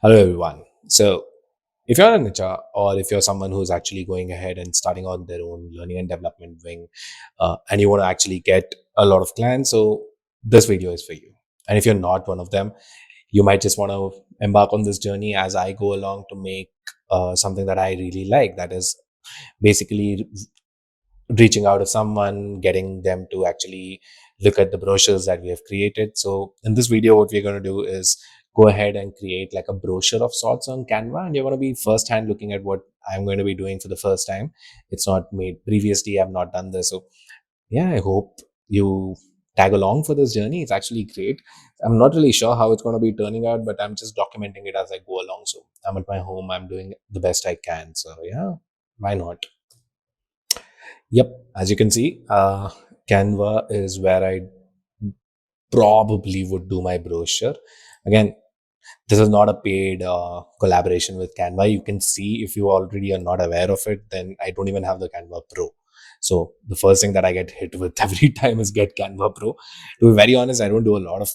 Hello, everyone. So, if you're an HR or if you're someone who's actually going ahead and starting on their own learning and development wing, and you want to actually get a lot of clients, so this video is for you. And if you're not one of them, you might just want to embark on this journey as I go along to make something that I really like. That is basically reaching out to someone, getting them to actually look at the brochures that we have created. So in this video, what we're going to do is go ahead and create like a brochure of sorts on Canva, and you're going to be firsthand looking at what I'm going to be doing for the first time. It's not made previously. I've not done this. So yeah, I hope you tag along for this journey. It's actually great. I'm not really sure how it's going to be turning out, but I'm just documenting it as I go along. So I'm at my home. I'm doing the best I can. So yeah, why not? Yep, as you can see, Canva is where I probably would do my brochure. Again, this is not a paid collaboration with Canva. You can see if you already are not aware of it, then I don't even have the Canva Pro. So the first thing that I get hit with every time is get Canva Pro. To be very honest, I don't do a lot of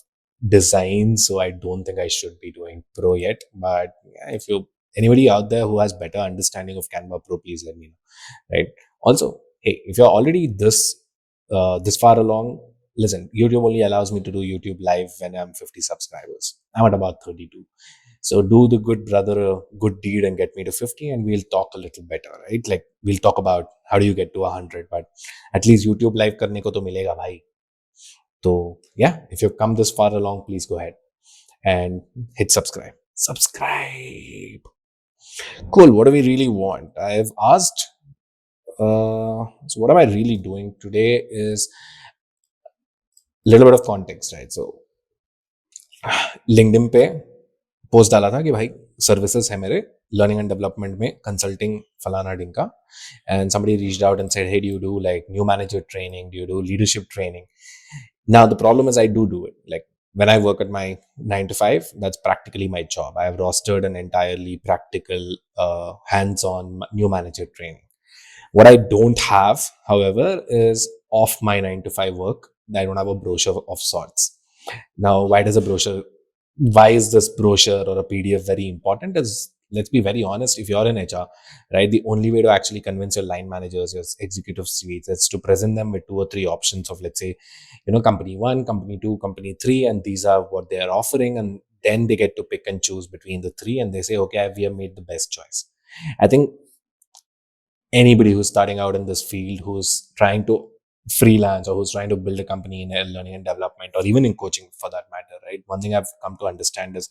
design, so I don't think I should be doing Pro yet. But yeah, if you anybody out there who has better understanding of Canva Pro, please let me know. Right. Also, hey, if you're already this far along, listen, YouTube only allows me to do YouTube live when I'm 50 subscribers. I'm at about 32. So do the good brother a good deed and get me to 50, and we'll talk a little better, right? Like we'll talk about how do you get to 100, but at least YouTube live karne ko to milega bhai. So yeah, if you've come this far along, please go ahead and hit subscribe. Subscribe. Cool. What do we really want? I've asked. So what am I really doing today is a little bit of context, right? So LinkedIn पे post डाला था कि भाई services है मेरे learning and development में consulting फलाना डिंका and somebody reached out and said, hey, do you do like new manager training, do you do leadership training? Now the problem is I do it. Like when I work at my 9 to 5, that's practically my job. I have rostered an entirely practical hands-on new manager training. What I don't have, however, is off my 9 to 5 work. I don't have a brochure of sorts. Now, why is this brochure or a PDF very important? Is, let's be very honest, if you're in HR, right, the only way to actually convince your line managers, your executive suites, is to present them with 2 or 3 options of, let's say, company 1, company 2, company 3, and these are what they are offering, and then they get to pick and choose between the 3, and they say, okay, we have made the best choice. I think anybody who's starting out in this field, who's trying to freelance or who's trying to build a company in learning and development, or even in coaching for that matter, right? One thing I've come to understand is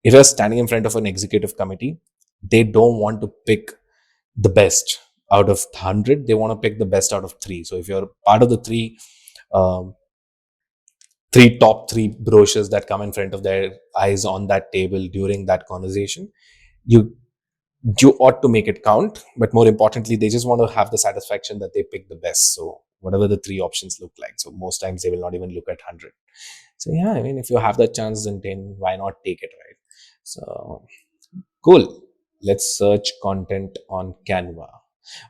if you're standing in front of an executive committee, they don't want to pick the best out of 100. They want to pick the best out of 3. So if you're part of the um, top three brochures that come in front of their eyes on that table during that conversation, you ought to make it count. But more importantly, they just want to have the satisfaction that they pick the best. So whatever the 3 options look like, so most times they will not even look at 100. So yeah, I mean, if you have that chance, then why not take it, right? So cool. Let's search content on Canva.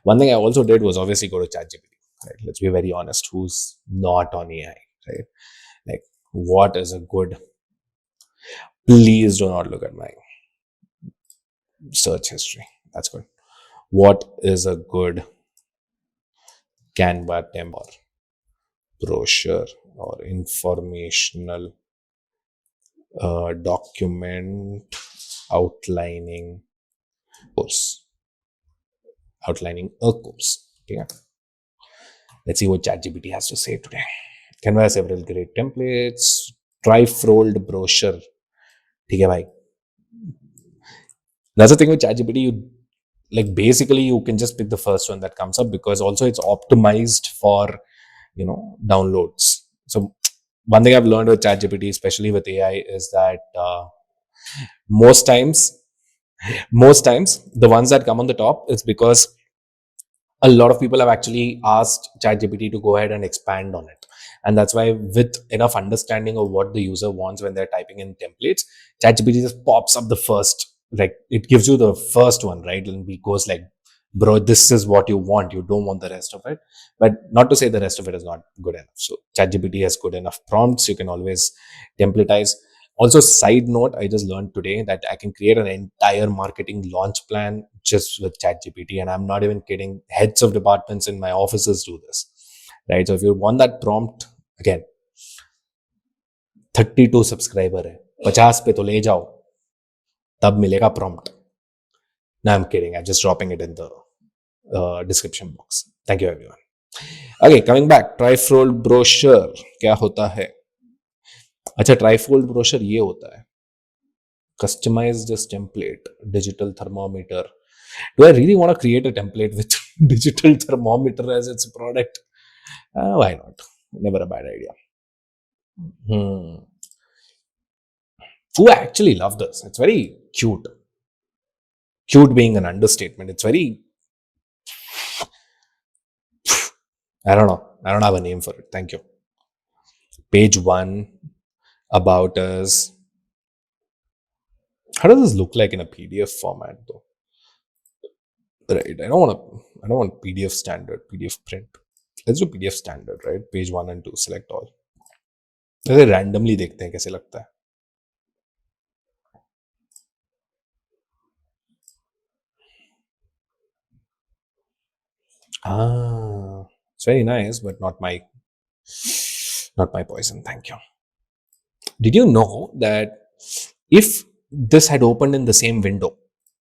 One thing I also did was obviously go to ChatGPT, right? Let's be very honest, who's not on AI, right? Like, what is a good, please do not look at my search history. That's good. What is a good Canva template or brochure or informational document outlining course, outlining a course? Okay. Let's see what ChatGPT has to say today. Canva has several great templates. Trifold brochure. Okay, bhai. That's the thing with ChatGPT. You like basically you can just pick the first one that comes up because also it's optimized for downloads. So one thing I've learned with ChatGPT, especially with AI, is that most times the ones that come on the top is because a lot of people have actually asked ChatGPT to go ahead and expand on it. And that's why, with enough understanding of what the user wants when they're typing in templates, ChatGPT just pops up the first, like it gives you the first one, right? And it goes like, bro, this is what you want. You don't want the rest of it. But not to say the rest of it is not good enough. So ChatGPT has good enough prompts. You can always templatize. Also, side note, I just learned today that I can create an entire marketing launch plan just with ChatGPT, and I'm not even kidding. Heads of departments in my offices do this, right? So if you want that prompt, again, 32 subscriber है, 50 पे तो ले जाओ, तब मिलेगा prompt. No, I'm kidding. I'm just dropping it in the description box. Thank you, everyone. Okay, coming back. Trifold brochure क्या होता है? अच्छा, trifold brochure ये होता है. Customize this template, digital thermometer. Do I really want to create a template with digital thermometer as its product? Why not? Never a bad idea. Who actually love this? It's very cute. Cute being an understatement. It's very, I don't know. I don't have a name for it. Thank you. Page 1, about us. How does this look like in a PDF format though? Right. I don't want PDF standard, PDF print. Let's do PDF standard, right? Page 1 and 2, select all. ऐसे randomly देखते हैं कैसे लगता है. It's very nice, but not my poison. Thank you. Did you know that if this had opened in the same window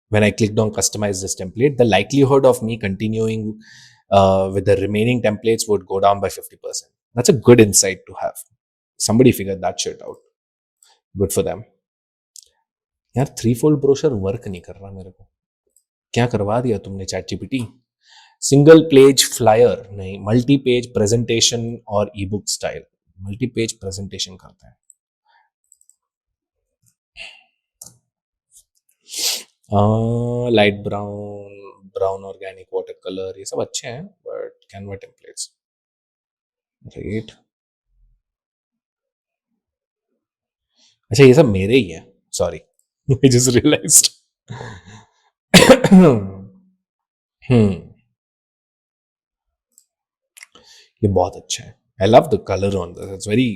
when I clicked on customize this template, the likelihood of me continuing with the remaining templates would go down by 50%. That's a good insight to have. Somebody figured that shit out. Good for them. यार थ्रीफोल्ड brochure work नहीं कर रहा मेरे को. क्या करवा दिया तुमने ChatGPT? सिंगल पेज फ्लायर नहीं, मल्टी पेज प्रेजेंटेशन और ई book style. Multi page presentation करते हैं. Light brown organic water colour, ये सब अच्छे हैं, बट कैनवा टेम्पलेट्स. राइट. अच्छा, ये सब मेरे ही है. Sorry, I just realized. ये बहुत अच्छा है. I love the color on this. It's very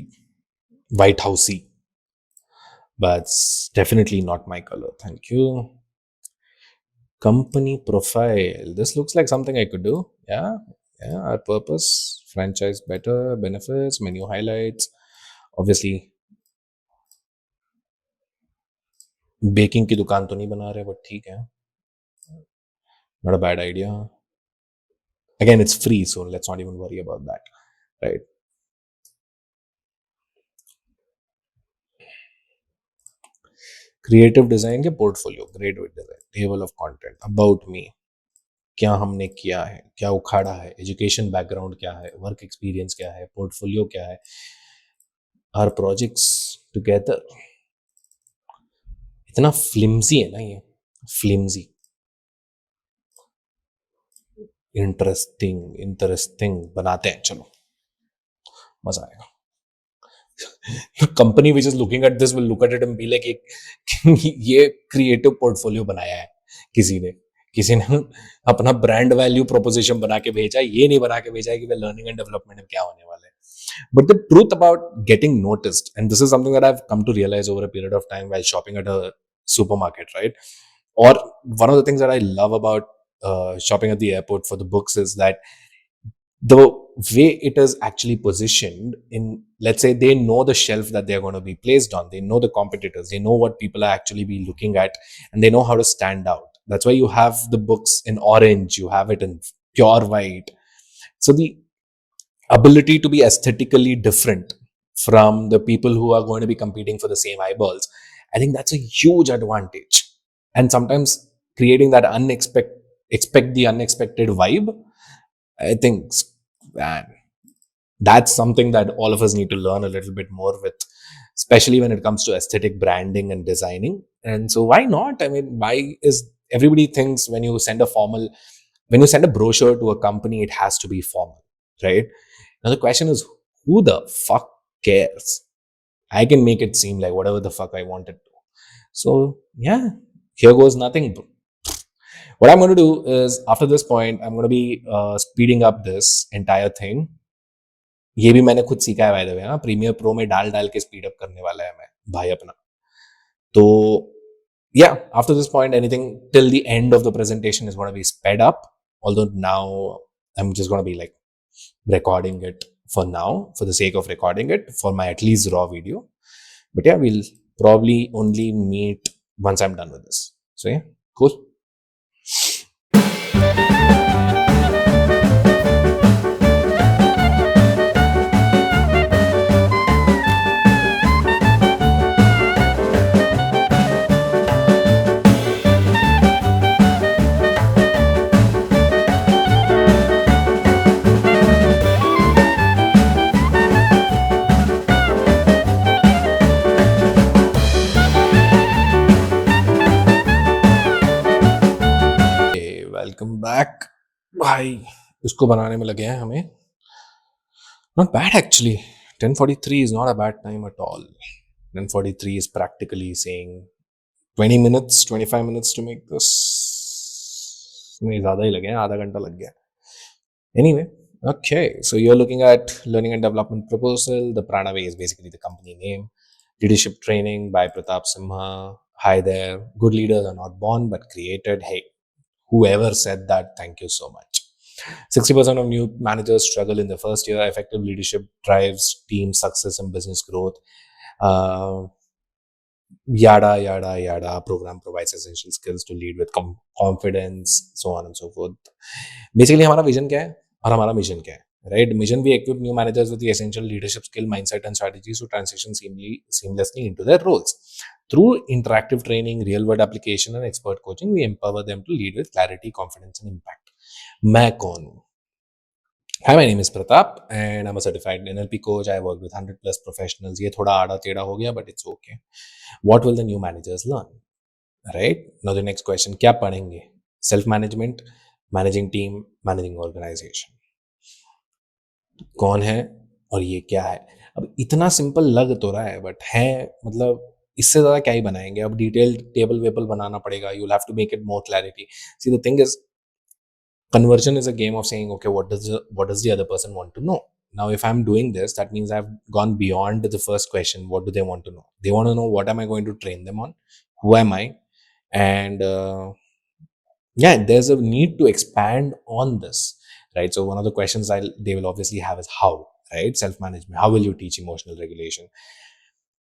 White Housey, but it's definitely not my color. Thank you. Company profile. This looks like something I could do. Yeah. Our purpose, franchise better, benefits, menu highlights. Obviously, baking की दुकान तो नहीं बना रहे, but ठीक है. Not a bad idea. Again, it's free, so let's not even worry about that, right? Creative design के portfolio, grade with design, table of content, about me, क्या हमने किया है, क्या उखाड़ा है, एजुकेशन बैकग्राउंड क्या है, वर्क एक्सपीरियंस क्या है, पोर्टफोलियो क्या है, आर प्रोजेक्ट्स टुगेदर. इतना फ्लिम्सी है ना ये, फ्लिम्सी. इंटरेस्टिंग बनाते हैं, चलो मजा आएगा. Company which is looking at this will look at it and be like, ये क्रिएटिव पोर्टफोलियो बनाया है किसी ने अपना ब्रांड वैल्यू प्रोपोजिशन बना के भेजा, ये नहीं बना के भेजा है कि वे लर्निंग एंड डेवलपमेंट में क्या होने वाला है. But the truth about getting noticed, and this is something that I've come to realize over a period of time while shopping at a supermarket, right? Or one of the things that I love about shopping at the airport for the books is that the way it is actually positioned in, let's say they know the shelf that they're going to be placed on, they know the competitors, they know what people are actually be looking at, and they know how to stand out. That's why you have the books in orange, you have it in pure white. So the ability to be aesthetically different from the people who are going to be competing for the same eyeballs, I think that's a huge advantage. And sometimes creating that expect the unexpected vibe, I think, man, that's something that all of us need to learn a little bit more with, especially when it comes to aesthetic branding and designing. And so why not? I mean, why is everybody thinks when you send a brochure to a company, it has to be formal, right? Now the question is, who the fuck cares? I can make it seem like whatever the fuck I wanted to. So yeah, here goes nothing. What I'm going to do is, after this point, I'm going to be speeding up this entire thing. ये भी मैंने खुद सीखा है, by the way. हाँ, premiere pro में डाल के स्पीड अप करने वाला है मैं. भाई अपना. So yeah, after this point, anything till the end of the presentation is going to be sped up. Although now I'm just going to be like recording it for now, for the sake of recording it for my at least raw video. But yeah, we'll probably only meet once I'm done with this. So yeah, cool. Welcome back भाई. इसको बनाने में लगे हैं हमें. Not bad actually. 10:43 is not a bad time at all. 10:43 is practically saying 20 minutes, 25 minutes to make this. नहीं ज़्यादा ही लगे हैं, आधा घंटा लग गया. Anyway, okay. So you're looking at learning and development proposal. The Pranaway is basically the company name. Leadership training by Pratap Simha. Hi there. Good leaders are not born but created. Hey, whoever said that, thank you so much. 60% of new managers struggle in the first year. Effective leadership drives team success and business growth. Yada yada yada. Program provides essential skills to lead with confidence, so on and so forth. Basically हमारा vision क्या है और हमारा mission क्या है, right? Mission we equip new managers with the essential leadership skill, mindset and strategies to transition seamlessly into their roles. Through interactive training, real world application and expert coaching, we empower them to lead with clarity, confidence and impact. मैं कौन हूँ? Hi, my name is Pratap and I'm a certified NLP coach. I work with 100 plus professionals. ये थोड़ा आड़ा टेढ़ा हो गया, but it's okay. What will the new managers learn? Right? Now the next question, क्या पढ़ेंगे? Self management, managing team, managing organization. कौन है और ये क्या है? अब इतना सिंपल लग तो रहा है, बट है मतलब इससे ज़्यादा क्या ही बनाएंगे. अब डिटेल्ड टेबल वेबल बनाना पड़ेगा. You will have to make it more clarity. See the thing is, conversion is a game of saying, okay, what does the other person want to know? Now if I'm doing this, that means I've gone beyond the first question. What do they want to know? They want to know, what am I going to train them on? Who am I? And yeah, there's a need to expand on this, right? So one of the questions they will obviously have is how, right? Self management. How will you teach emotional regulation?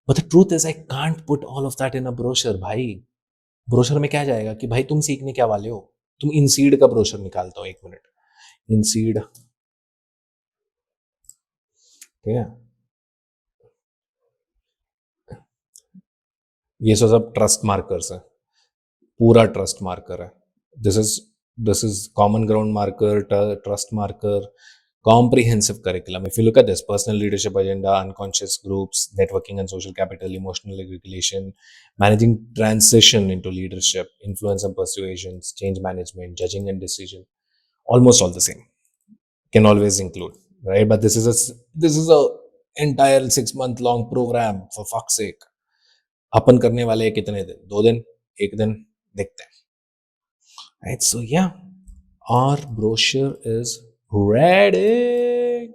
But the truth is, I can't put all of that in a brochure, भाई. Brochure में क्या जाएगा कि भाई तुम सीखने क्या वाले हो? तुम इनसीड का ब्रोशर निकालता हो. एक मिनट. इनसीड, ठीक है. ये सब ट्रस्ट मार्कर्स है. पूरा ट्रस्ट मार्कर है. This is common ground marker, trust marker, comprehensive curriculum. If you look at this, personal leadership agenda, unconscious groups, networking and social capital, emotional regulation, managing transition into leadership, influence and persuasions, change management, judging and decision, almost all the same. Can always include, right? But this is a entire 6 month long program, for fuck's sake. अपन करने वाले हैं कितने दिन? 2 दिन, 1 दिन, देखते हैं. Right? So yeah, our brochure is ready.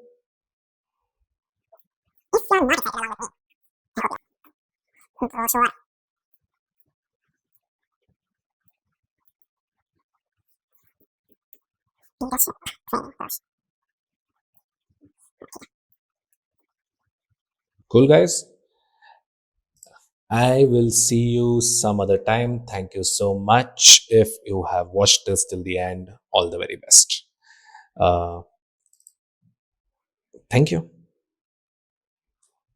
If you're not excited along with me, brochure. Leadership training course. Cool, guys. I will see you some other time. Thank you so much. If you have watched this till the end, all the very best. Thank you.